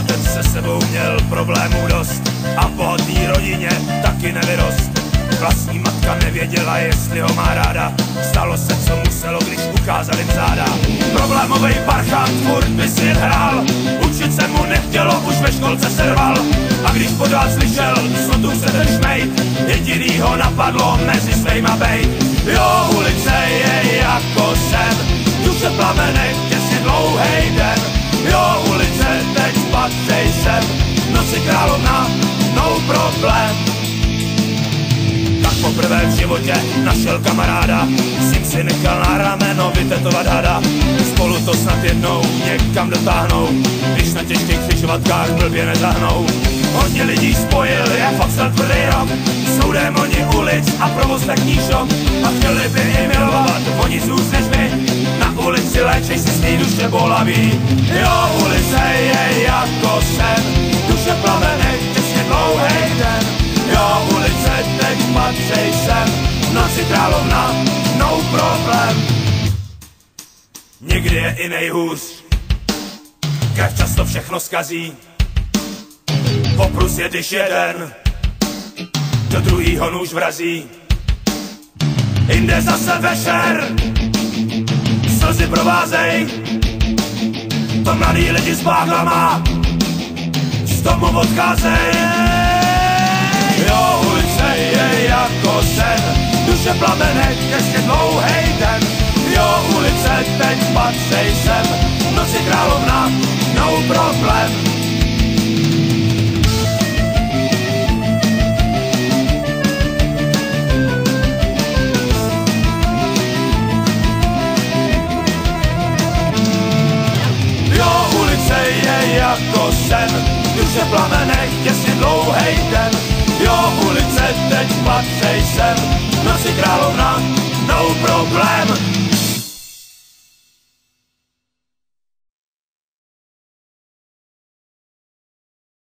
otec se sebou měl problémů dost a v bohatý rodině taky nevyrost. Vlastní matka nevěděla, jestli ho má ráda. Stalo se, co muselo, když ukázal jim záda. Problémovej parchant furt by si jen hrál, učit se mu nechtělo, už ve školce se rval. A když pořád slyšel, co tu se ten šmejt, jediný ho napadlo mezi svejma bejt. Jo, ulice je jako sen, duše plamenek, těsně dlouhej den. Jo, ulice, teď patřej sem, noci královna, no problém. Tak poprvé v životě našel kamaráda, s ním si nechal na rameno vytetovat hada. Spolu to snad jednou někam dotáhnou, když na těžkých křižovatkách blbě nezahnou. Hodně lidí spojil, je fakt snad tvrdý rok, jsou démoni ulic a provoztekní šok. A chtěli by i milovat, oni zůst než my, na ulici léčej si svý duše bolaví. Jo, ulice je jako sen, duše plamenek, těsně dlouhej den. Jo, ulice, teď patřej sem, noci královna, no problém. Někdy je i nejhůř, krev často všechno zkazí. Poprus je, když jeden do druhýho nůž vrazí. Jinde zase večer, slzy provázej, to mladý lidi s báglama z domu odcházej. Jo, ulice je jako sen, duše plamenek, ještě dlouhej den. Jo, ulice, teď patřej sem, noci královna, no problém. Jo, ulice je jako sen, duše plamenek, těsně dlouhej den. Jo, ulice, teď patřej sem, noci královna, no problém.